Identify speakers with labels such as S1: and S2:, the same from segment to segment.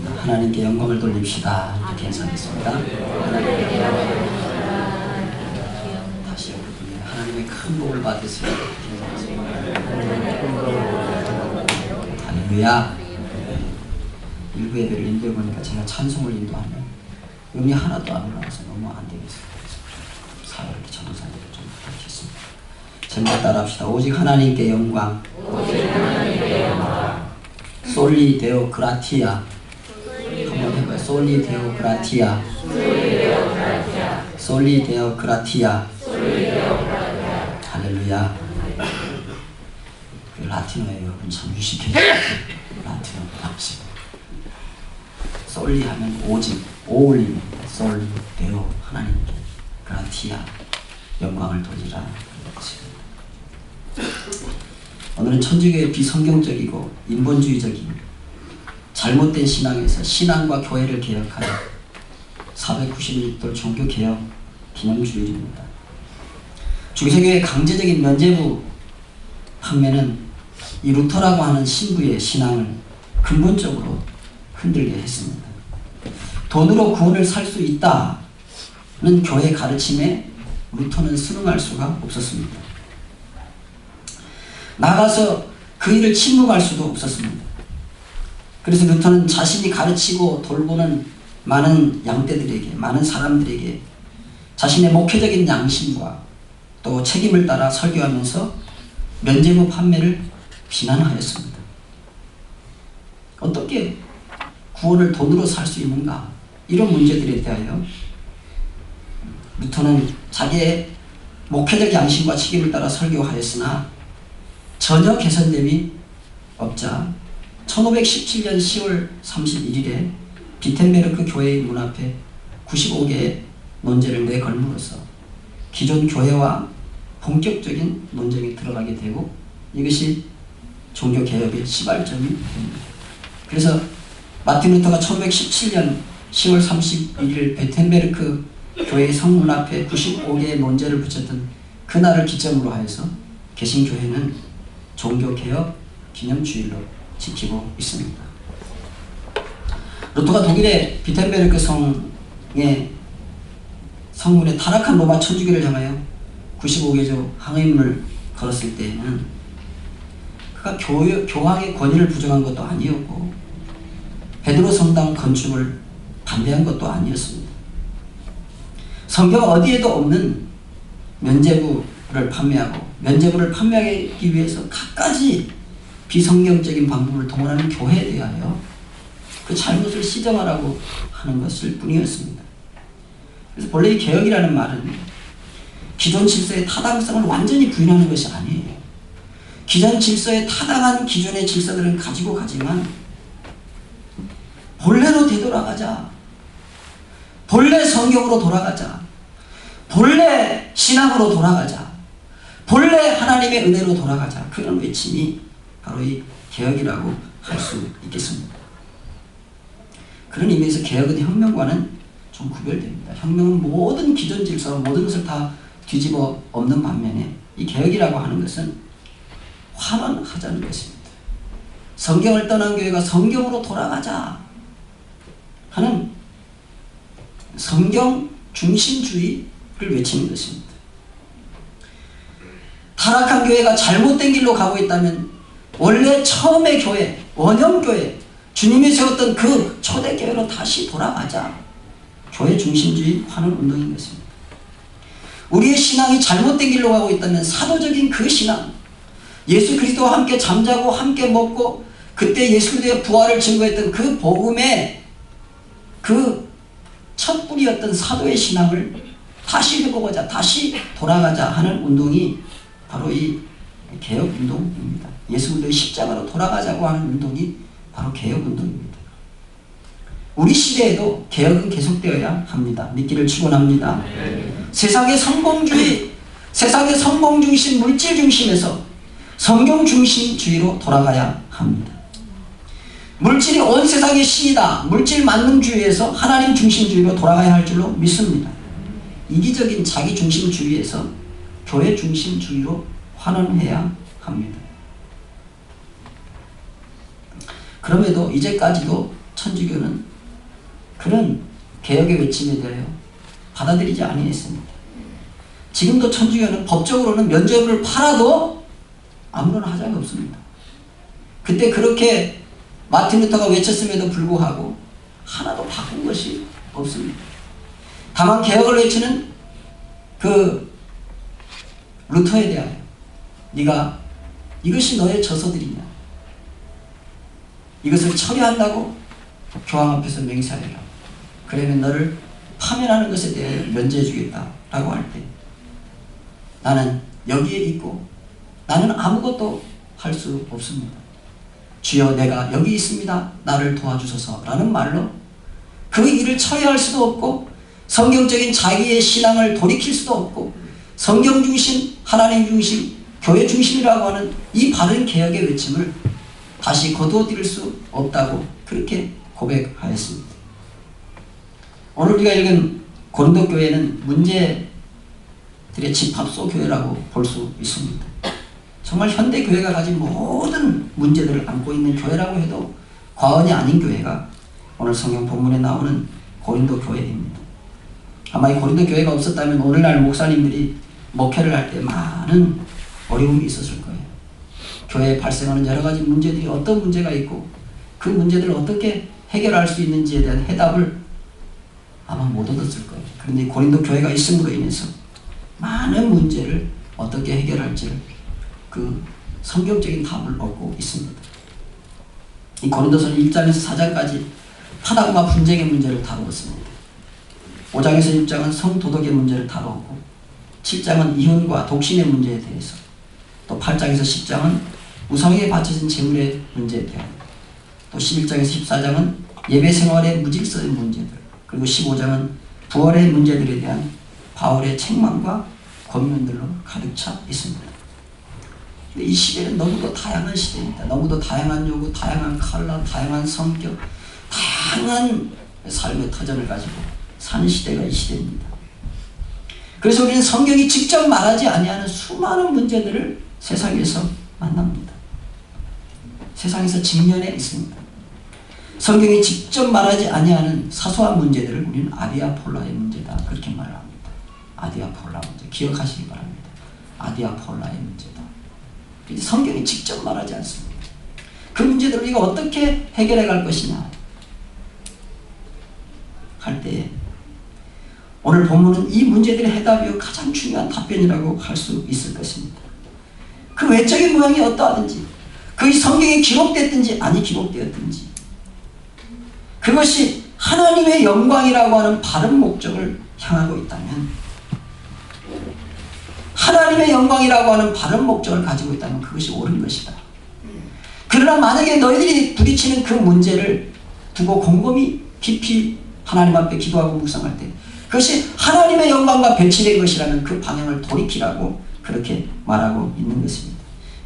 S1: 하나님께 영광을 돌립시다. 이렇게 인사하겠습니다. 다시 여러분이 하나님의 큰 복을 받으세요. 할렐루야. 일부 예배를 인도해보니까 제가 찬송을 인도하면 음이 하나도 안 올라와서 너무 안 되겠어요. 사회를 전도사님을 좀 부탁했습니다. 제목 따라 합시다. 오직 하나님께 영광. 솔리 데오 그라티아. 한번 해봐요. 솔리 데오 그라티아. 솔리 데오 그라티아. 할렐루야. 그 라틴어예요. 여러분 참 유식해요. 라틴어 합시다. 솔리 하면 오직, 오올림입니다. 솔리 데오 하나님께 그라티아 영광을 돌리라. 오늘은 천주교의 비성경적이고 인본주의적인 잘못된 신앙에서 신앙과 교회를 개혁하여 496돌 종교개혁 기념주일입니다. 중세교회의 강제적인 면죄부 판매는 이 루터라고 하는 신부의 신앙을 근본적으로 흔들게 했습니다. 돈으로 구원을 살 수 있다는 교회 가르침에 루터는 순응할 수가 없었습니다. 나가서 그 일을 침묵할 수도 없었습니다. 그래서 루터는 자신이 가르치고 돌보는 많은 양떼들에게, 많은 사람들에게 자신의 목회적인 양심과 또 책임을 따라 설교하면서 면죄부 판매를 비난하였습니다. 어떻게 구원을 돈으로 살 수 있는가? 이런 문제들에 대하여 루터는 자기의 목회적 양심과 책임을 따라 설교하였으나 전혀 개선됨이 없자 1517년 10월 31일에 비텐베르크 교회의 문 앞에 95개의 논제를 내걸므로써 기존 교회와 본격적인 논쟁에 들어가게 되고 이것이 종교개혁의 시발점이 됩니다. 그래서 마틴 루터가 1517년 10월 31일 베텐베르크 교회의 성문 앞에 95개의 논제를 붙였던 그날을 기점으로 하여서 개신교회는 종교개혁 기념주일로 지키고 있습니다. 루터가 독일의 비텐베르크 성의 성문에 타락한 로마 천주교를 향하여 95개조 항해문을 걸었을 때에는 그가 교황의 권위를 부정한 것도 아니었고 베드로 성당 건축을 반대한 것도 아니었습니다. 성경 어디에도 없는 면죄부를 판매하고 면죄부를 판매하기 위해서 갖가지 비성경적인 방법을 동원하는 교회에 대하여 그 잘못을 시정하라고 하는 것일 뿐이었습니다. 그래서 본래 이 개혁이라는 말은 기존 질서의 타당성을 완전히 부인하는 것이 아니에요. 기존 질서에 타당한 기존의 질서들은 가지고 가지만 본래로 되돌아가자. 본래 성경으로 돌아가자. 본래 신앙으로 돌아가자. 본래 하나님의 은혜로 돌아가자. 그런 외침이 바로 이 개혁이라고 할 수 있겠습니다. 그런 의미에서 개혁은 혁명과는 좀 구별됩니다. 혁명은 모든 기존 질서, 모든 것을 다 뒤집어 엎는 반면에 이 개혁이라고 하는 것은 환원하자는 것입니다. 성경을 떠난 교회가 성경으로 돌아가자 하는 성경 중심주의를 외치는 것입니다. 타락한 교회가 잘못된 길로 가고 있다면 원래 처음의 교회, 원형교회, 주님이 세웠던 그 초대교회로 다시 돌아가자. 교회 중심주의 환원 운동인 것입니다. 우리의 신앙이 잘못된 길로 가고 있다면 사도적인 그 신앙, 예수 그리스도와 함께 잠자고 함께 먹고 그때 예수 그리스도의 부활을 증거했던 그 복음의 그 첫 뿌리였던 사도의 신앙을 다시 회복하자, 다시 돌아가자 하는 운동이 바로 이 개혁운동입니다. 예수 그리스도의 십자가로 돌아가자고 하는 운동이 바로 개혁운동입니다. 우리 시대에도 개혁은 계속되어야 합니다. 믿기를 축원합니다. 세상의 성공주의, 세상의 성공 중심, 물질 중심에서 성경 중심주의로 돌아가야 합니다. 물질이 온 세상의 신이다. 물질 만능주의에서 하나님 중심주의로 돌아가야 할 줄로 믿습니다. 이기적인 자기 중심주의에서 교회 중심주의로 환원해야 합니다. 그럼에도 이제까지도 천주교는 그런 개혁의 외침에 대하여 받아들이지 아니했습니다. 지금도 천주교는 법적으로는 면죄부를 팔아도 아무런 하자가 없습니다. 그때 그렇게 마틴 루터가 외쳤음에도 불구하고 하나도 바꾼 것이 없습니다. 다만 개혁을 외치는 그 루터에 대하여 네가 이것이 너의 저서들이냐, 이것을 처리한다고 교황 앞에서 맹세하리라. 그러면 너를 파면하는 것에 대해 면제해 주겠다 라고 할 때 나는 여기에 있고 나는 아무것도 할 수 없습니다. 주여 내가 여기 있습니다. 나를 도와주소서 라는 말로 그 일을 처리할 수도 없고 성경적인 자기의 신앙을 돌이킬 수도 없고 성경 중심, 하나님 중심, 교회 중심이라고 하는 이 바른 개혁의 외침을 다시 거두어들일 수 없다고 그렇게 고백하였습니다. 오늘 우리가 읽은 고린도 교회는 문제들의 집합소 교회라고 볼 수 있습니다. 정말 현대 교회가 가진 모든 문제들을 안고 있는 교회라고 해도 과언이 아닌 교회가 오늘 성경 본문에 나오는 고린도 교회입니다. 아마 이 고린도 교회가 없었다면 오늘날 목사님들이 목회를 할 때 많은 어려움이 있었을 거예요. 교회에 발생하는 여러 가지 문제들이 어떤 문제가 있고 그 문제들을 어떻게 해결할 수 있는지에 대한 해답을 아마 못 얻었을 거예요. 그런데 고린도 교회가 있음으로 인해서 많은 문제를 어떻게 해결할지를 그 성경적인 답을 얻고 있습니다. 이 고린도서 1장에서 4장까지 타락과 분쟁의 문제를 다루었습니다. 5장에서 6장은 성도덕의 문제를 다루었고 7장은 이혼과 독신의 문제에 대해서, 또 8장에서 10장은 우상에게 바쳐진 재물의 문제에 대한, 또 11장에서 14장은 예배 생활의 무질서의 문제들, 그리고 15장은 부활의 문제들에 대한 바울의 책망과 권면들로 가득 차 있습니다. 근데 이 시대는 너무도 다양한 시대입니다. 너무도 다양한 요구, 다양한 컬러, 다양한 성격, 다양한 삶의 터전을 가지고 사는 시대가 이 시대입니다. 그래서 우리는 성경이 직접 말하지 아니하는 수많은 문제들을 세상에서 만납니다. 세상에서 직면해 있습니다. 성경이 직접 말하지 아니하는 사소한 문제들을 우리는 아디아폴라의 문제다 그렇게 말을 합니다. 아디아폴라 문제 기억하시기 바랍니다. 아디아폴라의 문제다. 성경이 직접 말하지 않습니다. 그 문제들을 우리가 어떻게 해결해 갈 것이냐 할 때 오늘 본문은 이 문제들의 해답이 가장 중요한 답변이라고 할 수 있을 것입니다. 그 외적인 모양이 어떠하든지 그것이 성경에 기록됐든지 아니 기록되었든지 그것이 하나님의 영광이라고 하는 바른 목적을 향하고 있다면, 하나님의 영광이라고 하는 바른 목적을 가지고 있다면 그것이 옳은 것이다. 그러나 만약에 너희들이 부딪히는 그 문제를 두고 곰곰이 깊이 하나님 앞에 기도하고 묵상할 때 그것이 하나님의 영광과 배치된 것이라면 그 방향을 돌이키라고 그렇게 말하고 있는 것입니다.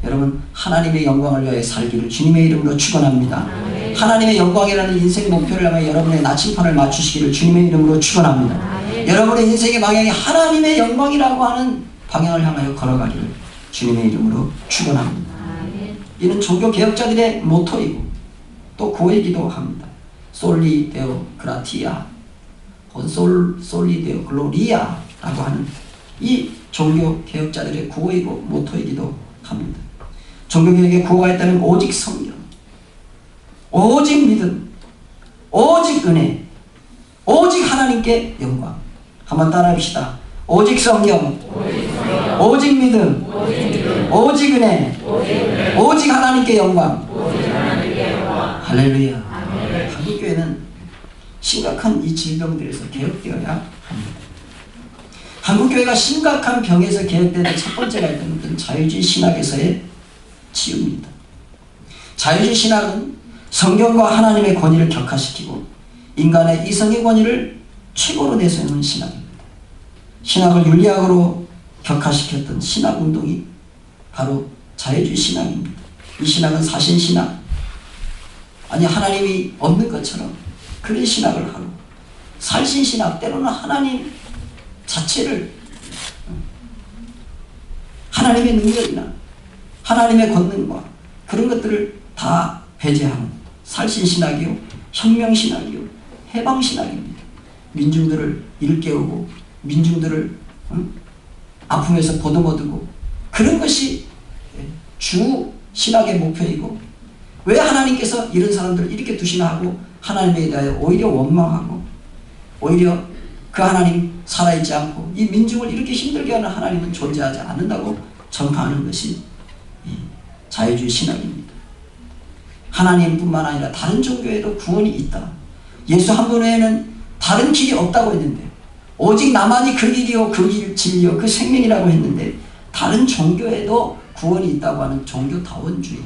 S1: 여러분, 하나님의 영광을 위하여 살기를 주님의 이름으로 축원합니다. 하나님의 영광이라는 인생 목표를 향해 여러분의 나침판을 맞추시기를 주님의 이름으로 축원합니다. 여러분의 인생의 방향이 하나님의 영광이라고 하는 방향을 향하여 걸어가기를 주님의 이름으로 축원합니다. 이는 종교 개혁자들의 모토이고 또 고이기도 합니다. 솔리 데오 그라티아, 솔리 데오 글로리아라고 하는 이 종교 개혁자들의 구호이고 모토이기도 합니다. 종교개혁의 구호가 있다면 오직 성경, 오직 믿음, 오직 은혜, 오직 하나님께 영광. 한번 따라합시다. 오직 성경, 오직 믿음, 오직 은혜, 오직 하나님께 영광. 할렐루야. 한국교회는 심각한 이 질병들에서 개혁되어야 합니다. 한국교회가 심각한 병에서 개혁되는 첫 번째가 있던 것은 자유주의 신학에서의 치유입니다. 자유주의 신학은 성경과 하나님의 권위를 격화시키고 인간의 이성의 권위를 최고로 내세우는 신학입니다. 신학을 윤리학으로 격화시켰던 신학운동이 바로 자유주의 신학입니다. 이 신학은 사신신학, 아니 하나님이 없는 것처럼 그런 신학을 하고 살신신학, 때로는 하나님 자체를 하나님의 능력이나 하나님의 권능과 그런 것들을 다 배제하는 살신신학이요 혁명신학이요, 해방신학입니다. 민중들을 일깨우고 민중들을 아픔에서 보듬어두고 그런 것이 주 신학의 목표이고, 왜 하나님께서 이런 사람들을 이렇게 두시나 하고 하나님에 대하여 오히려 원망하고 오히려 그 하나님 살아있지 않고 이 민중을 이렇게 힘들게 하는 하나님은 존재하지 않는다고 전파하는 것이 자유주의 신학입니다. 하나님뿐만 아니라 다른 종교에도 구원이 있다. 예수 한 분 외에는 다른 길이 없다고 했는데, 오직 나만이 그 길이요 그 길 진리요 그 생명이라고 했는데, 다른 종교에도 구원이 있다고 하는 종교다원주의,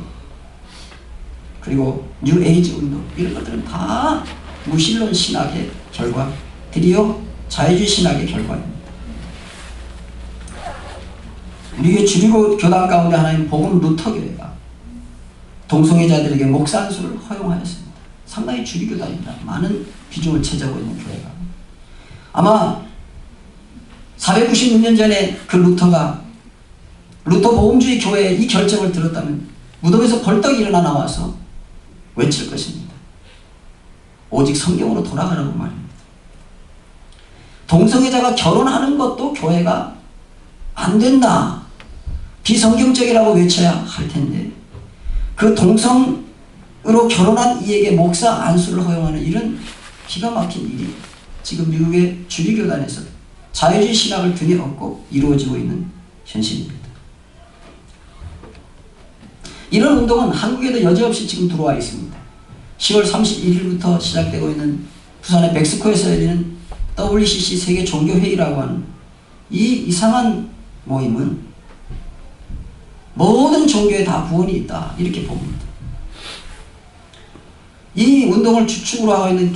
S1: 그리고 뉴에이지 운동, 이런 것들은 다 무신론 신학의 결과들이요 자유주의 신학의 결과입니다. 우리의 주류 교단 가운데 하나인 복음 루터교회가 동성애자들에게 목사 안수를 허용하였습니다. 상당히 주류 교단입니다. 많은 비중을 차지하고 있는 교회가. 아마 496년 전에 그 루터 복음주의 교회의 이 결정을 들었다면 무덤에서 벌떡 일어나 나와서 외칠 것입니다. 오직 성경으로 돌아가라고 말입니다. 동성애자가 결혼하는 것도 교회가 안 된다, 비성경적이라고 외쳐야 할 텐데, 그 동성으로 결혼한 이에게 목사 안수를 허용하는 이런 기가 막힌 일이 지금 미국의 주류교단에서 자유주의 신학을 등에 업고 이루어지고 있는 현실입니다. 이런 운동은 한국에도 여지없이 지금 들어와 있습니다. 10월 31일부터 시작되고 있는 부산의 백스코에서 열리는 WCC 세계 종교회의라고 하는 이 이상한 모임은 모든 종교에 다 구원이 있다, 이렇게 봅니다. 이 운동을 주축으로 하고 있는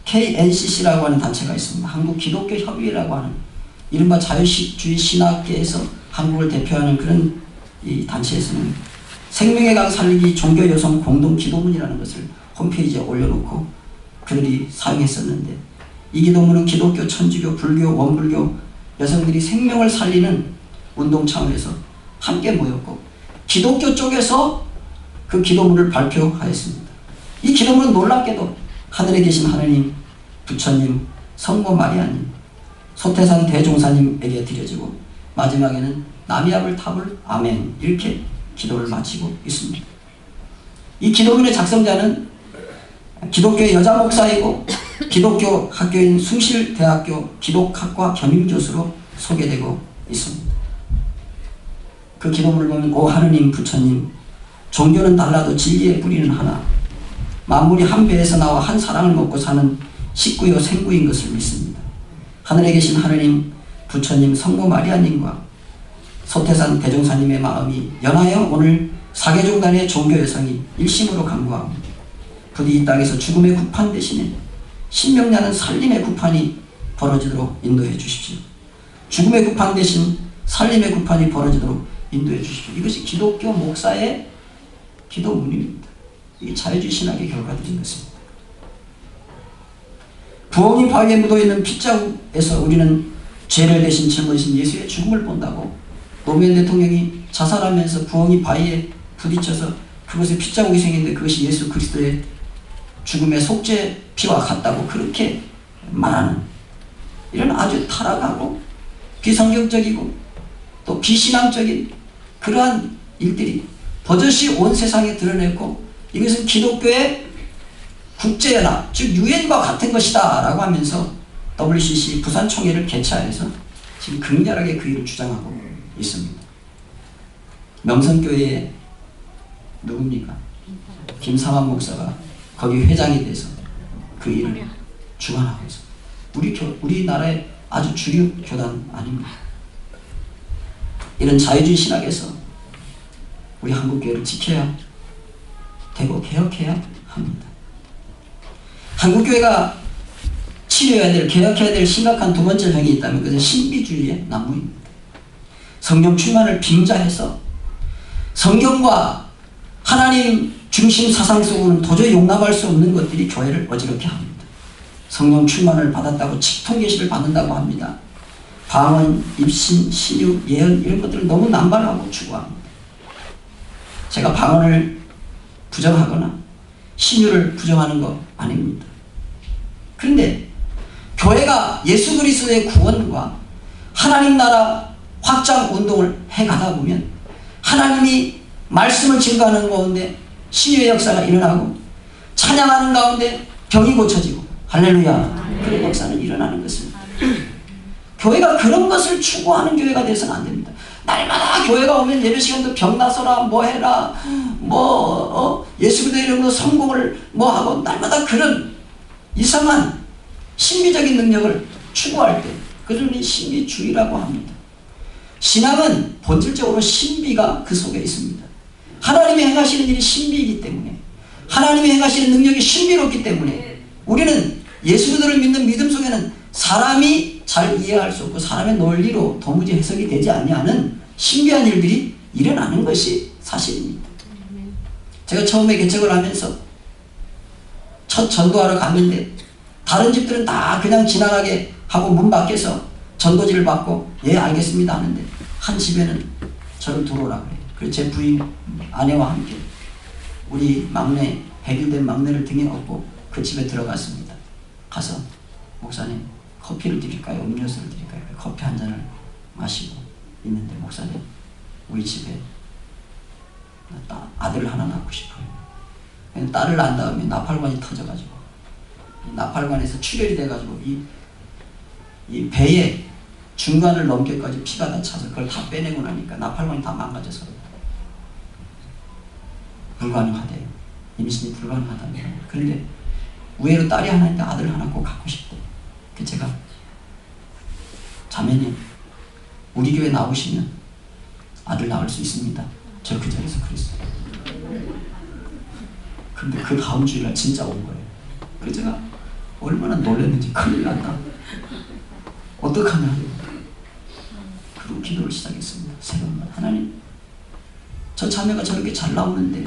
S1: KNCC라고 하는 단체가 있습니다. 한국 기독교 협의회라고 하는, 이른바 자유주의 신학계에서 한국을 대표하는 그런 이 단체에서는 생명의 강 살리기 종교 여성 공동 기도문이라는 것을 홈페이지에 올려놓고 그들이 사용했었는데, 이 기도문은 기독교, 천주교, 불교, 원불교 여성들이 생명을 살리는 운동 차원에서 함께 모였고, 기독교 쪽에서 그 기도문을 발표하였습니다. 이 기도문은 놀랍게도 하늘에 계신 하느님, 부처님, 성모 마리아님, 소태산 대종사님에게 드려지고 마지막에는 남이압을 탑을 아멘, 이렇게 기도를 마치고 있습니다. 이 기도문의 작성자는 기독교의 여자 목사이고 기독교 학교인 숭실대학교 기독학과 겸임교수로 소개되고 있습니다. 그 기도문을 보면, 오 하느님 부처님, 종교는 달라도 진리의 뿌리는 하나, 만물이 한 배에서 나와 한 사랑을 먹고 사는 식구요 생구인 것을 믿습니다. 하늘에 계신 하느님 부처님 성모 마리아님과 소태산 대종사님의 마음이 연하여 오늘 사계종단의 종교 여성이 일심으로 간구합니다. 부디 이 땅에서 죽음의 구판 대신에 신명나는 살림의 구판이 벌어지도록 인도해 주십시오. 죽음의 구판 대신 살림의 구판이 벌어지도록 인도해 주십시오. 이것이 기독교 목사의 기도문입니다. 이게 자유주의 신학의 결과들인 것입니다. 부엉이 바위에 묻어있는 핏자국에서 우리는 죄를 대신 짊어지신 예수의 죽음을 본다고 노무현 대통령이 자살하면서 부엉이 바위에 부딪혀서 그것에 핏자국이 생겼는데 그것이 예수 그리스도의 죽음의 속죄 피와 같다고 그렇게 말하는, 이런 아주 타락하고 비성경적이고 또 비신앙적인 그러한 일들이 버젓이 온 세상에 드러냈고, 이것은 기독교의 국제연합, 즉 유엔과 같은 것이다 라고 하면서 WCC 부산총회를 개최하여서 지금 극렬하게 그 일을 주장하고 있습니다. 명성교회의 누굽니까? 김상환 목사가 거기 회장이 돼서 그 일을 주관하고 있습니다. 우리나라의 아주 주류 교단 아닙니다. 이런 자유주의 신학에서 우리 한국교회를 지켜야 되고 개혁해야 합니다. 한국교회가 치료해야 될, 개혁해야 될 심각한 두 번째 병이 있다면 그것은 신비주의의 난무입니다. 성령 충만을 빙자해서 성경과 하나님 중심 사상 속으로는 도저히 용납할 수 없는 것들이 교회를 어지럽게 합니다. 성령 충만을 받았다고 직통계시를 받는다고 합니다. 방언, 입신, 신유, 예언 이런 것들을 너무 남발하고 추구합니다. 제가 방언을 부정하거나 신유를 부정하는 거 아닙니다. 그런데 교회가 예수 그리스도의 구원과 하나님 나라 확장 운동을 해가다 보면 하나님이 말씀을 증거하는 가운데 신유의 역사가 일어나고 찬양하는 가운데 병이 고쳐지고 할렐루야 그런 역사는 일어나는 것입니다. 교회가 그런 것을 추구하는 교회가 되어서는 안 됩니다. 날마다 교회가 오면 예배 시간도 병 나서라 뭐 해라 예수 그리스도 이름으로 성공을 뭐 하고 날마다 그런 이상한 신비적인 능력을 추구할 때 그들이 신비주의라고 합니다. 신앙은 본질적으로 신비가 그 속에 있습니다. 하나님이 행하시는 일이 신비이기 때문에 하나님이 행하시는 능력이 신비롭기 때문에 우리는 예수 그리스도를 믿는 믿음 속에는 사람이 잘 이해할 수 없고 사람의 논리로 도무지 해석이 되지 않는 신비한 일들이 일어나는 것이 사실입니다. 제가 처음에 개척을 하면서 첫 전도하러 갔는데 다른 집들은 다 그냥 지나가게 하고 문 밖에서 전도지를 받고 예 알겠습니다 하는데 한 집에는 저를 들어오라 그래요. 그래서 제 부인 아내와 함께 우리 막내 해결된 막내를 등에 업고 그 집에 들어갔습니다. 가서 목사님 커피를 드릴까요? 음료수를 드릴까요? 커피 한 잔을 마시고 있는데 목사님 우리 집에 아들을 하나 낳고 싶어요. 딸을 낳은 다음에 나팔관이 터져가지고 나팔관에서 출혈이 돼가지고 이 배의 중간을 넘게까지 피가 다 차서 그걸 다 빼내고 나니까 나팔관이 다 망가져서 불가능하대요. 임신이 불가능하답니다. 그런데 우애로 딸이 하나 있는데 아들 하나 꼭 갖고 싶대. 그 제가 자매님 우리 교회 나오시면 아들 낳을 수 있습니다. 저 그 자리에서 그랬어요. 근데 그 다음 주일날 진짜 온 거예요. 그래서 제가 얼마나 놀랐는지 큰일 났다. 어떡하냐. 그리고 기도를 시작했습니다. 새벽마다 하나님 저 자매가 저렇게 잘 나오는데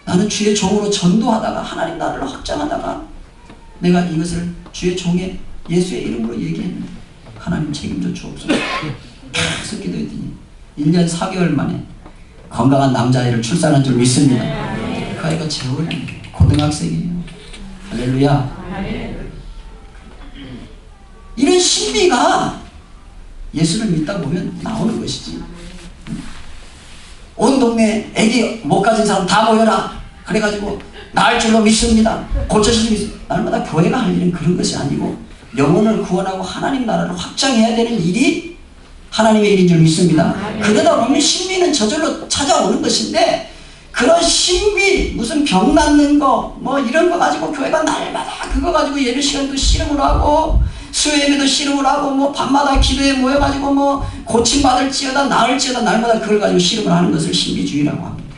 S1: 나는 주의 종으로 전도하다가 하나님 나라를 확장하다가 내가 이것을 주의 종의 예수의 이름으로 얘기했는데 하나님 책임져 주옵소서. 계속 기도했더니 1년 4개월 만에 건강한 남자아이를 출산한 줄 믿습니다. 그 아이가 재혼이에요. 고등학생이에요. 할렐루야. 이런 신비가 예수를 믿다 보면 나오는 것이지. 온 동네 애기 못 가진 사람 다 모여라. 그래가지고 나을 줄로 믿습니다. 고쳐질 줄 믿습니다. 날마다 교회가 할 일은 그런 것이 아니고 영혼을 구원하고 하나님 나라를 확장해야 되는 일이 하나님의 일인 줄 믿습니다. 그러다 보면 신비는 저절로 찾아오는 것인데 그런 신비 무슨 병 낫는 거 뭐 이런 거 가지고 교회가 날마다 그거 가지고 예배 시간도 씨름을 하고 수요예배도 씨름을 하고 뭐 밤마다 기도에 모여가지고 뭐 고침받을지어다 나을지어다 날마다 그걸 가지고 씨름을 하는 것을 신비주의라고 합니다.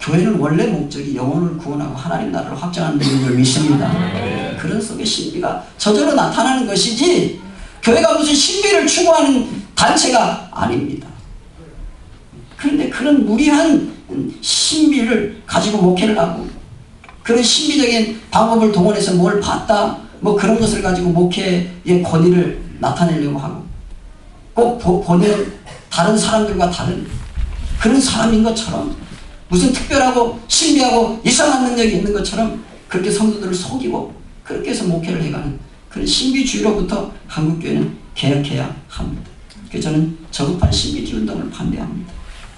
S1: 교회는 원래 목적이 영혼을 구원하고 하나님 나라를 확장하는 데인 걸 믿습니다. 그런 속에 신비가 저절로 나타나는 것이지 교회가 무슨 신비를 추구하는 단체가 아닙니다. 그런데 그런 무리한 신비를 가지고 목회를 하고 그런 신비적인 방법을 동원해서 뭘 봤다 뭐 그런 것을 가지고 목회의 권위를 나타내려고 하고 꼭 본인은 다른 사람들과 다른 그런 사람인 것처럼 무슨 특별하고 신비하고 이상한 능력이 있는 것처럼 그렇게 성도들을 속이고 그렇게 해서 목회를 해가는 그런 신비주의로부터 한국교회는 개혁해야 합니다. 그래서 저는 저급한 신비주의 운동을 반대합니다.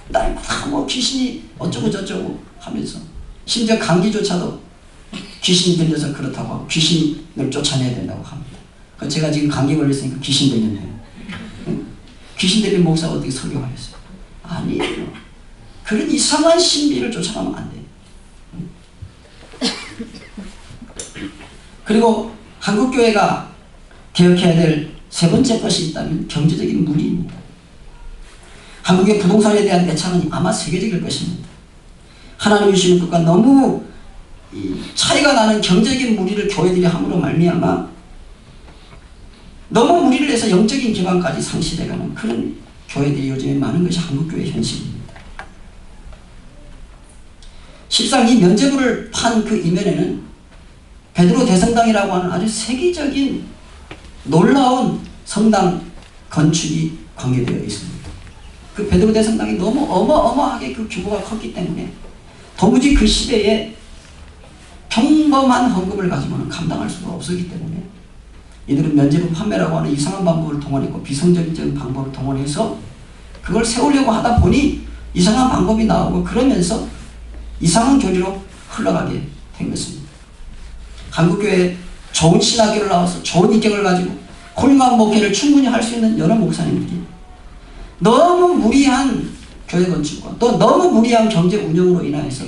S1: 날마다 뭐 귀신이 어쩌고 저쩌고 하면서 심지어 감기조차도 귀신이 들려서 그렇다고 하고 귀신을 쫓아내야 된다고 합니다. 제가 지금 감기 걸렸으니까 귀신 들렸네요. 귀신 들린 목사가 어떻게 설교하겠어요? 아니에요. 그런 이상한 신비를 쫓아가면 안 돼요. 그리고 한국교회가 개혁해야 될 세 번째 것이 있다면 경제적인 무리입니다. 한국의 부동산에 대한 애착은 아마 세계적일 것입니다. 하나님 주시는 것과 너무 차이가 나는 경제적인 무리를 교회들이 함으로 말미암아 너무 무리를 해서 영적인 기반까지 상실해가는 그런 교회들이 요즘에 많은 것이 한국교회의 현실입니다. 실상 이 면죄부를 판 그 이면에는 베드로 대성당이라고 하는 아주 세계적인 놀라운 성당 건축이 관계되어 있습니다. 그 베드로 대성당이 너무 어마어마하게 그 규모가 컸기 때문에 도무지 그 시대에 평범한 헌금을 가지고는 감당할 수가 없었기 때문에 이들은 면제부 판매라고 하는 이상한 방법을 동원했고 비성경적인 방법을 동원해서 그걸 세우려고 하다 보니 이상한 방법이 나오고 그러면서 이상한 교리로 흘러가게 된 것입니다. 한국교회에 좋은 신학교를 나와서 좋은 인격을 가지고 훌륭한 목회를 충분히 할 수 있는 여러 목사님들이 너무 무리한 교회 건축과 또 너무 무리한 경제 운영으로 인하여서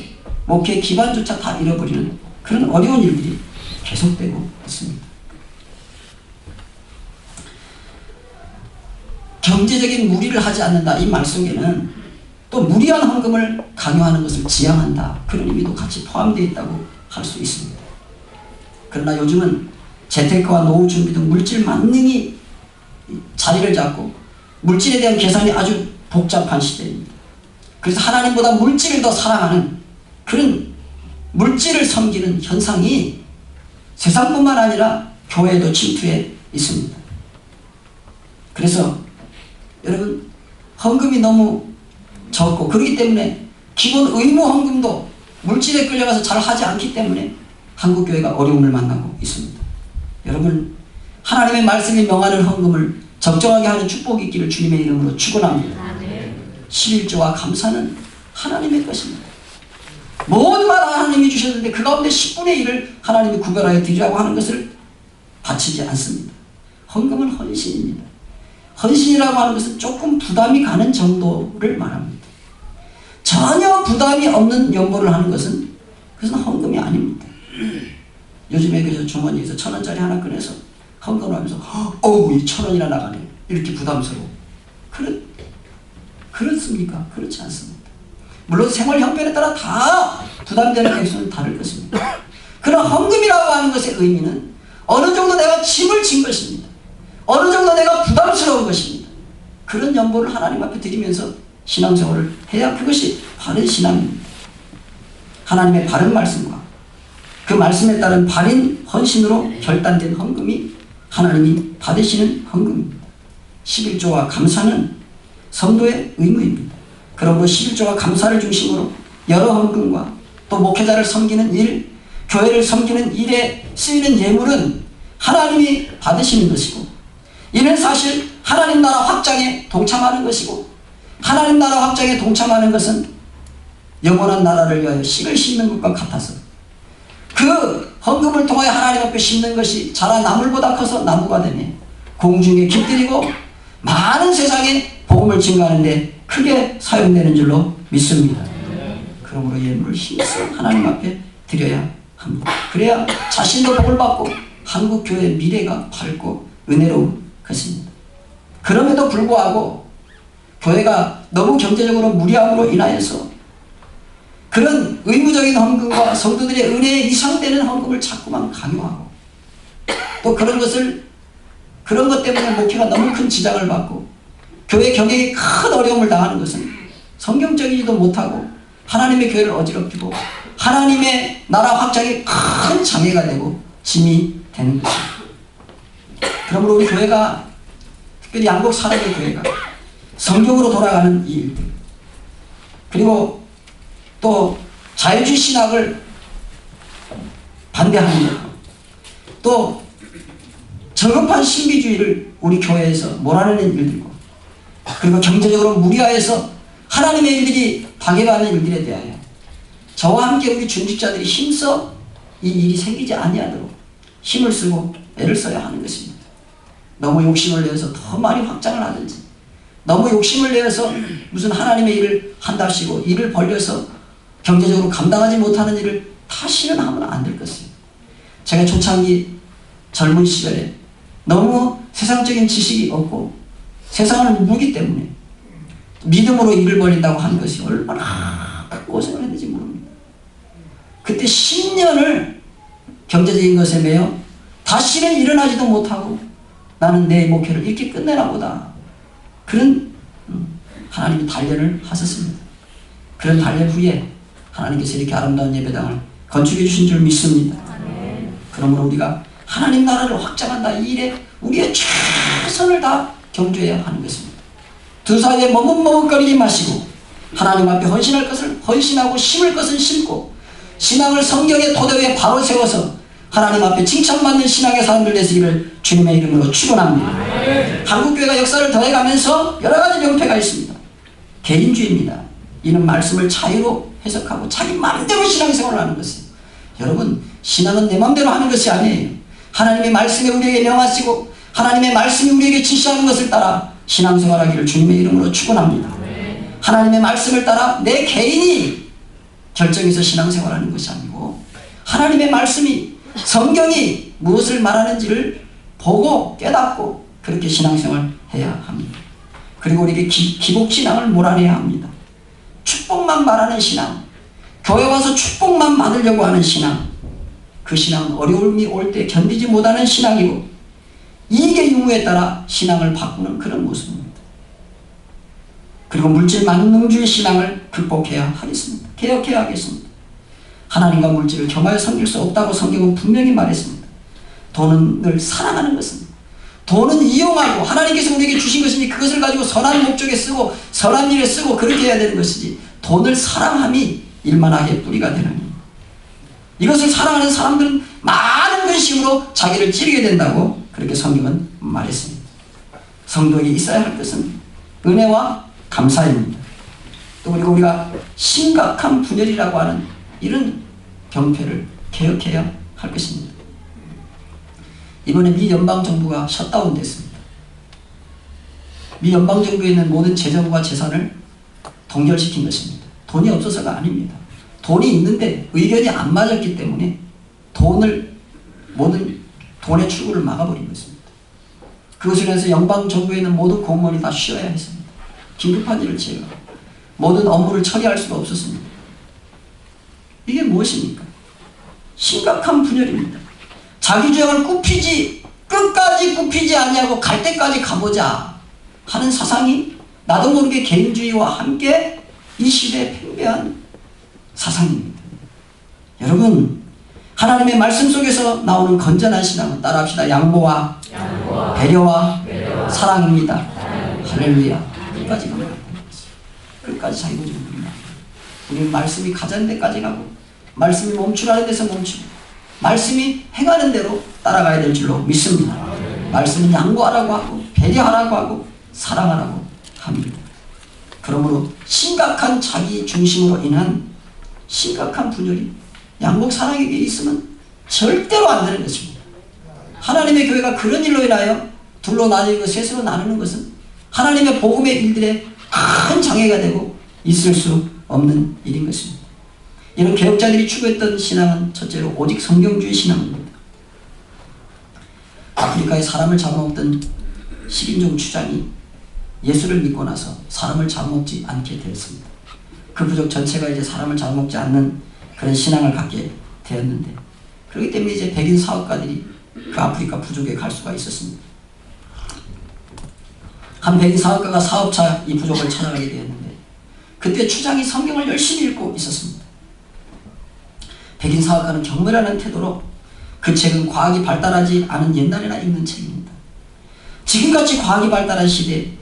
S1: 목회 기반조차 다 잃어버리는 그런 어려운 일들이 계속되고 있습니다. 경제적인 무리를 하지 않는다 이 말 속에는 또 무리한 헌금을 강요하는 것을 지양한다 그런 의미도 같이 포함되어 있다고 할 수 있습니다. 그러나 요즘은 재테크와 노후 준비 등 물질 만능이 자리를 잡고 물질에 대한 계산이 아주 복잡한 시대입니다. 그래서 하나님보다 물질을 더 사랑하는 그런 물질을 섬기는 현상이 세상뿐만 아니라 교회에도 침투해 있습니다. 그래서 여러분 헌금이 너무 적고 그렇기 때문에 기본 의무 헌금도 물질에 끌려가서 잘 하지 않기 때문에 한국교회가 어려움을 만나고 있습니다. 여러분 하나님의 말씀이 명하는 헌금을 적정하게 하는 축복이 있기를 주님의 이름으로 축원합니다. 11조와 감사는 하나님의 것입니다. 모든 말 하나님이 주셨는데 그 가운데 10분의 1을 하나님이 구별하여 드리라고 하는 것을 바치지 않습니다. 헌금은 헌신입니다. 헌신이라고 하는 것은 조금 부담이 가는 정도를 말합니다. 전혀 부담이 없는 연보를 하는 것은 그것은 헌금이 아닙니다. 요즘에 그저 주머니에서 1,000원짜리 하나 꺼내서 헌금을 하면서 어우 이 1,000원이나 나가네 이렇게 부담스러워. 그렇습니까? 그렇지 않습니다. 물론 생활 형편에 따라 다 부담되는 액수는 다를 것입니다. 그러나 헌금이라고 하는 것의 의미는 어느 정도 내가 짐을 진 것입니다. 어느 정도 내가 부담스러운 것입니다. 그런 연보를 하나님 앞에 드리면서 신앙생활을 해야 그것이 바른 신앙입니다. 하나님의 바른 말씀과 그 말씀에 따른 바른 헌신으로 결단된 헌금이 하나님이 받으시는 헌금입니다. 11조와 감사는 성도의 의무입니다. 그러므로 11조와 감사를 중심으로 여러 헌금과 또 목회자를 섬기는 일, 교회를 섬기는 일에 쓰이는 예물은 하나님이 받으시는 것이고 이는 사실 하나님 나라 확장에 동참하는 것이고 하나님 나라 확장에 동참하는 것은 영원한 나라를 위하여 씨를 심는 것과 같아서 그 헌금을 통하여 하나님 앞에 심는 것이 자라 나물보다 커서 나무가 되며 공중에 깃들이고 많은 세상에 복음을 증거하는 데 크게 사용되는 줄로 믿습니다. 그러므로 예물을 힘써 하나님 앞에 드려야 합니다. 그래야 자신도 복을 받고 한국교회의 미래가 밝고 은혜로운 것입니다. 그럼에도 불구하고 교회가 너무 경제적으로 무리함으로 인하여서 그런 의무적인 헌금과 성도들의 은혜에 이상되는 헌금을 자꾸만 강요하고 또 그런 것 때문에 목회가 너무 큰 지장을 받고 교회 경영에 큰 어려움을 당하는 것은 성경적이지도 못하고 하나님의 교회를 어지럽히고 하나님의 나라 확장에 큰 장애가 되고 짐이 되는 것입니다. 그러므로 우리 교회가 특별히 양곡 사랑의 교회가 성경으로 돌아가는 이 일들 그리고 또 자유주의 신학을 반대하는 것 또 저급한 신비주의를 우리 교회에서 몰아내는 일들과 그리고 경제적으로 무리하여서 하나님의 일들이 방해받는 일들에 대하여 저와 함께 우리 중직자들이 힘써 이 일이 생기지 아니하도록 힘을 쓰고 애를 써야 하는 것입니다. 너무 욕심을 내어서 더 많이 확장을 하든지 너무 욕심을 내어서 무슨 하나님의 일을 한답시고 일을 벌려서 경제적으로 감당하지 못하는 일을 다시는 하면 안 될 것입니다. 제가 초창기 젊은 시절에 너무 세상적인 지식이 없고 세상을 모르기 때문에 믿음으로 일을 벌린다고 하는 것이 얼마나 고생을 했는지 모릅니다. 그때 10년을 경제적인 것에 매여 다시는 일어나지도 못하고 나는 내 목회를 이렇게 끝내나 보다. 그런 하나님이 단련을 하셨습니다. 그런 단련 후에 하나님께서 이렇게 아름다운 예배당을 건축해 주신 줄 믿습니다. 그러므로 우리가 하나님 나라를 확장한다 이 일에 우리의 최선을 다 경주해야 하는 것입니다. 두 사이에 머뭇머뭇거리지 마시고 하나님 앞에 헌신할 것을 헌신하고 심을 것은 심고 신앙을 성경의 토대 위에 바로 세워서 하나님 앞에 칭찬받는 신앙의 사람들 되시기를 주님의 이름으로 축원합니다. 한국교회가 역사를 더해가면서 여러가지 병폐가 있습니다. 개인주의입니다. 이는 말씀을 자유로 해석하고 자기 마음대로 신앙생활을 하는 것이에요. 여러분, 신앙은 내 마음대로 하는 것이 아니에요. 하나님의 말씀에 우리에게 명하시고 하나님의 말씀이 우리에게 지시하는 것을 따라 신앙생활하기를 주님의 이름으로 축원합니다. 하나님의 말씀을 따라 내 개인이 결정해서 신앙생활하는 것이 아니고 하나님의 말씀이, 성경이 무엇을 말하는지를 보고 깨닫고 그렇게 신앙생활해야 합니다. 그리고 우리에게 기복신앙을 몰아내야 합니다. 축복만 말하는 신앙, 교회 와서 축복만 받으려고 하는 신앙, 그 신앙은 어려움이 올 때 견디지 못하는 신앙이고 이익의 유무에 따라 신앙을 바꾸는 그런 모습입니다. 그리고 물질 만능주의 신앙을 극복해야 하겠습니다. 개혁해야 하겠습니다. 하나님과 물질을 겸하여 섬길 수 없다고 성경은 분명히 말했습니다. 돈은 늘 사랑하는 것입니다. 돈은 이용하고 하나님께서 우리에게 주신 것이니 그것을 가지고 선한 목적에 쓰고 선한 일에 쓰고 그렇게 해야 되는 것이지, 돈을 사랑함이 일만하게 뿌리가 되느니 이것을 사랑하는 사람들은 많은 근심으로 자기를 찌르게 된다고 그렇게 성경은 말했습니다. 성도에게 있어야 할 것은 은혜와 감사입니다. 또 그리고 우리가 심각한 분열이라고 하는 이런 병폐를 개혁해야 할 것입니다. 이번에 미 연방정부가 셧다운 됐습니다. 미 연방정부에 있는 모든 재정과 재산을 동결시킨 것입니다. 돈이 없어서가 아닙니다. 돈이 있는데 의견이 안 맞았기 때문에 모든 돈의 출구를 막아버린 것입니다. 그것을 인해서 연방정부에 있는 모든 공무원이 다 쉬어야 했습니다. 긴급한 일을 제외하고 모든 업무를 처리할 수가 없었습니다. 이게 무엇입니까? 심각한 분열입니다. 자기 주장을 끝까지 굽히지 아니하고 갈 때까지 가보자 하는 사상이 나도 모르게 개인주의와 함께 이 시대에 팽배한 사상입니다. 여러분, 하나님의 말씀 속에서 나오는 건전한 신앙은 따라합시다. 양보와 배려와 사랑입니다. 할렐루야. 끝까지 가면 끝까지 자기 고집을 부린다. 우리는 말씀이 가자는 데까지 가고 말씀이 멈추라는 데서 멈추고 말씀이 행하는 대로 따라가야 될 줄로 믿습니다. 말씀은 양보하라고 하고 배려하라고 하고 사랑하라고 합니다. 그러므로 심각한 자기 중심으로 인한 심각한 분열이 양복 사랑에게 있으면 절대로 안 되는 것입니다. 하나님의 교회가 그런 일로 인하여 둘로 나뉘고 셋으로 나누는 것은 하나님의 복음의 일들에 큰 장애가 되고 있을 수 없는 일인 것입니다. 이런 개혁자들이 추구했던 신앙은 첫째로 오직 성경주의 신앙입니다. 아프리카에 사람을 잡아먹던 10인종 주장이 예수를 믿고 나서 사람을 잡아먹지 않게 되었습니다. 그 부족 전체가 이제 사람을 잡아먹지 않는 그런 신앙을 갖게 되었는데, 그렇기 때문에 이제 백인 사업가들이 그 아프리카 부족에 갈 수가 있었습니다. 한 백인 사업가가 사업차 이 부족을 찾아가게 되었는데 그때 추장이 성경을 열심히 읽고 있었습니다. 백인 사업가는 경멸하는 태도로 그 책은 과학이 발달하지 않은 옛날에나 읽는 책입니다. 지금같이 과학이 발달한 시대에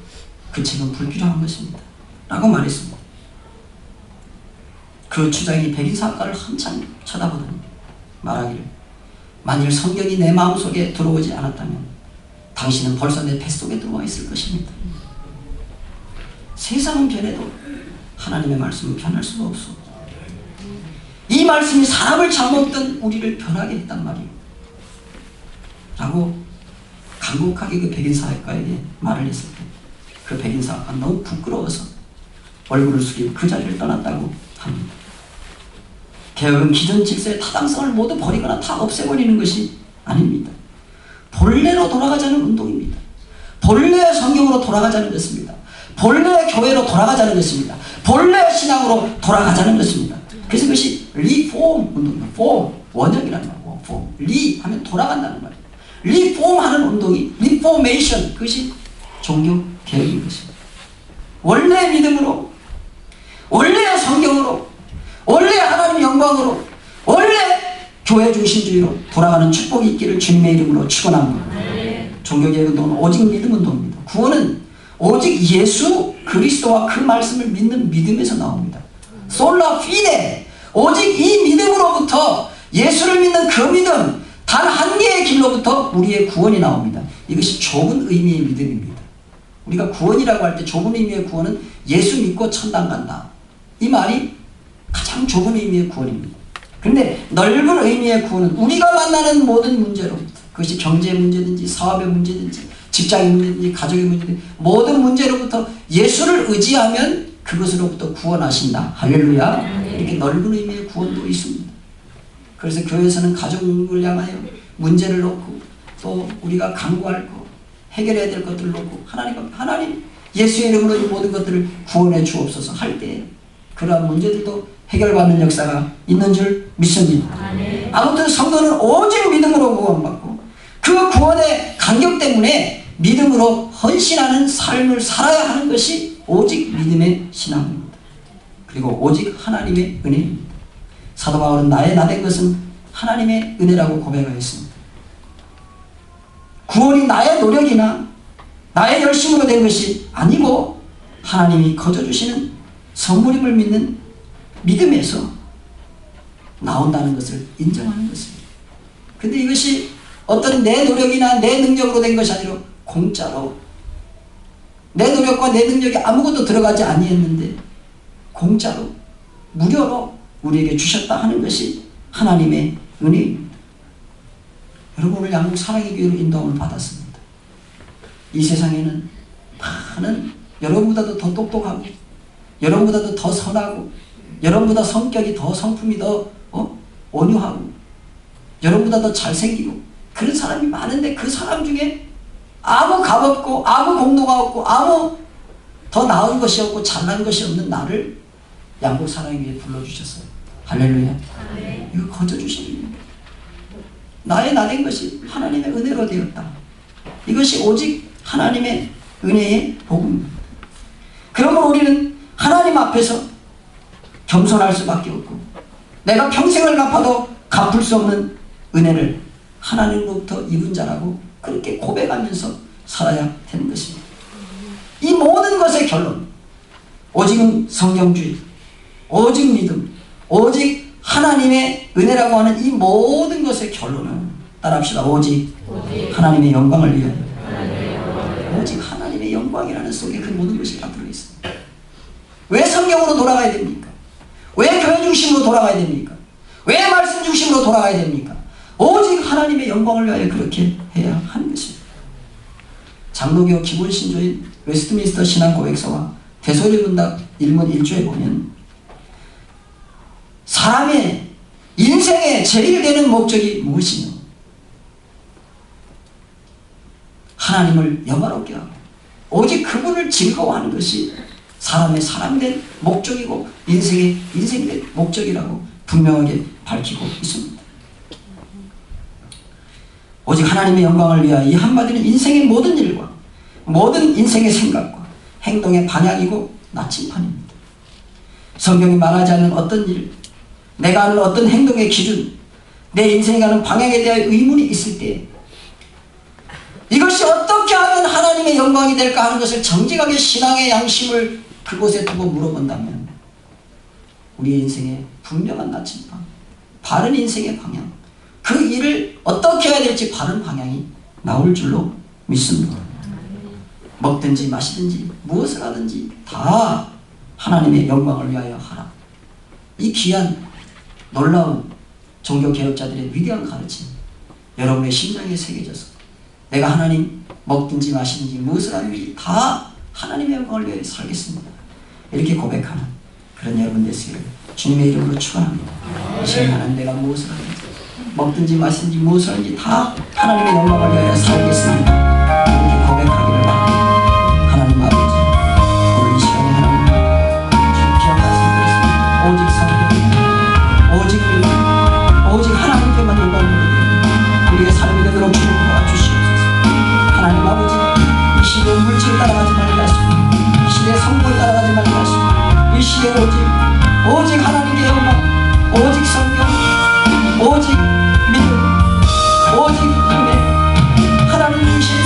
S1: 그 책은 불필요한 것입니다. 라고 말했습니다. 그 추장이 백인 사업가를 한참 쳐다보더니 말하기를, 만일 성경이 내 마음속에 들어오지 않았다면 당신은 벌써 내 뱃속에 들어와 있을 것입니다. 세상은 변해도 하나님의 말씀은 변할 수가 없어. 이 말씀이 사람을 잡아먹던 우리를 변하게 했단 말이에요. 라고 간곡하게 그 백인 사업가에게 말을 했을 때 그 백인 사업가는 너무 부끄러워서 얼굴을 숙이고 그 자리를 떠났다고 합니다. 개혁은 기존 질서의 타당성을 모두 버리거나 다 없애버리는 것이 아닙니다. 본래로 돌아가자는 운동입니다. 본래의 성경으로 돌아가자는 것입니다. 본래의 교회로 돌아가자는 것입니다. 본래의 신앙으로 돌아가자는 것입니다. 그래서 그것이 리폼 운동입니다. 폼, 원형이라는 말이에요. 폼, 리 하면 돌아간다는 말이에요. 리폼 하는 운동이, 리포메이션, 그것이 종교 개혁인 것입니다. 원래의 믿음으로, 원래의 성경으로, 원래의 하나님 영광으로, 원래 교회 중심주의로 돌아가는 축복이 있기를 주님의 이름으로 축원합니다. 종교개혁 운동은 오직 믿음 운동입니다. 구원은 오직 예수 그리스도와 그 말씀을 믿는 믿음에서 나옵니다. 솔라 피데, 오직 이 믿음으로부터, 예수를 믿는 그 믿음 단 한 개의 길로부터 우리의 구원이 나옵니다. 이것이 좁은 의미의 믿음입니다. 우리가 구원이라고 할 때 좁은 의미의 구원은 예수 믿고 천당 간다, 이 말이 가장 좁은 의미의 구원입니다. 그런데 넓은 의미의 구원은 우리가 만나는 모든 문제로부터, 그것이 경제 문제든지 사업의 문제든지 직장의 문제든지 가족의 문제든지 모든 문제로부터 예수를 의지하면 그것으로부터 구원하신다. 할렐루야. 이렇게 넓은 의미의 구원도 있습니다. 그래서 교회에서는 가족을 향하여 문제를 놓고 또 우리가 강구할 것, 해결해야 될 것들을 놓고 하나님 예수의 이름으로 이 모든 것들을 구원해 주옵소서 할 때 그러한 문제들도 해결받는 역사가 있는 줄 믿습니다. 아무튼 성도는 오직 믿음으로 구원받고 그 구원의 간격 때문에 믿음으로 헌신하는 삶을 살아야 하는 것이 오직 믿음의 신앙입니다. 그리고 오직 하나님의 은혜입니다. 사도 바울은 나의 나된 것은 하나님의 은혜라고 고백하였습니다. 구원이 나의 노력이나 나의 열심으로 된 것이 아니고 하나님이 거저주시는 선물임을 믿는 믿음에서 나온다는 것을 인정하는 것입니다. 근데 이것이 어떤 내 노력이나 내 능력으로 된 것이 아니라 공짜로, 내 노력과 내 능력이 아무것도 들어가지 아니했는데 공짜로 무료로 우리에게 주셨다 하는 것이 하나님의 은혜입니다. 여러분, 오늘 양국 사랑의 교회로 인도함을 받았습니다. 이 세상에는 많은 여러분보다도 더 똑똑하고 여러분보다도 더 선하고 여러분보다 성격이 더 성품이 더 온유하고 여러분보다 더 잘생기고 그런 사람이 많은데 그 사람 중에 아무 값없고 아무 공로가 없고 아무 더 나은 것이 없고 잘난 것이 없는 나를 양국 사랑의 교회에 불러주셨어요. 할렐루야. 이거 거저주신 일입니다. 나의 나된 것이 하나님의 은혜로 되었다. 이것이 오직 하나님의 은혜의 복음입니다. 그러므로 우리는 하나님 앞에서 겸손할 수밖에 없고 내가 평생을 갚아도 갚을 수 없는 은혜를 하나님으로부터 입은 자라고 그렇게 고백하면서 살아야 되는 것입니다. 이 모든 것의 결론, 오직은 성경주의, 오직 믿음, 오직 하나님의 은혜라고 하는 이 모든 것의 결론은 따라합시다. 오직 하나님의 영광을 위하여. 오직 하나님의 영광이라는 속에 그 모든 것이 다 들어있습니다. 왜 성경으로 돌아가야 됩니까? 왜 교회 중심으로 돌아가야 됩니까? 왜 말씀 중심으로 돌아가야 됩니까? 오직 하나님의 영광을 위하여 그렇게 해야 하는 것입니다. 장로교 기본 신조인 웨스트민스터 신앙고백서와 대소리문답 1문 1조에 보면 사람의 인생의 제일 되는 목적이 무엇이냐? 하나님을 영화롭게 하고 오직 그분을 즐거워하는 것이 사람의 사람된 목적이고 인생의 인생된 목적이라고 분명하게 밝히고 있습니다. 오직 하나님의 영광을 위하여 이 한마디는 인생의 모든 일과 모든 인생의 생각과 행동의 방향이고 나침판입니다. 성경이 말하지 않는 어떤 일, 내가 하는 어떤 행동의 기준, 내 인생이 가는 방향에 대한 의문이 있을 때 이것이 어떻게 하면 하나님의 영광이 될까 하는 것을 정직하게 신앙의 양심을 그곳에 두고 물어본다면 우리의 인생의 분명한 나침반, 바른 인생의 방향, 그 일을 어떻게 해야 될지 바른 방향이 나올 줄로 믿습니다. 먹든지 마시든지 무엇을 하든지 다 하나님의 영광을 위하여 하라. 이 귀한 놀라운 종교개혁자들의 위대한 가르침 여러분의 심장에 새겨져서 내가 하나님 먹든지 마시든지 무엇을 하든지 다 하나님의 영광을 위해 살겠습니다. 이렇게 고백하는 그런 여러분 되시기를 주님의 이름으로 축원합니다. 지금 하나님 내가 무엇을 하든지 먹든지 마시든지 무엇을 하든지 다 하나님의 영광을 위하여 살겠습니다. 이렇게 고백하기를 바랍니다. 하나님 아버지, 오늘 이 시간에 하나님 귀한 말씀 드렸습니다. 오직 성령, 오직 믿음, 오직 하나님께만 영광을 드립니다. 우리의 삶이 되도록 주님 도와주시옵소서. 하나님 아버지, 이 시대의 물질 따라가지 말게 하시고 이 시대의 성공을 따라가지 말게 하시고 이 시대에 오직 하나님의 영광, 오직 성경, 오직 믿음, 오직 은혜, 하나님 주신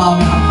S1: 마음에 합니다.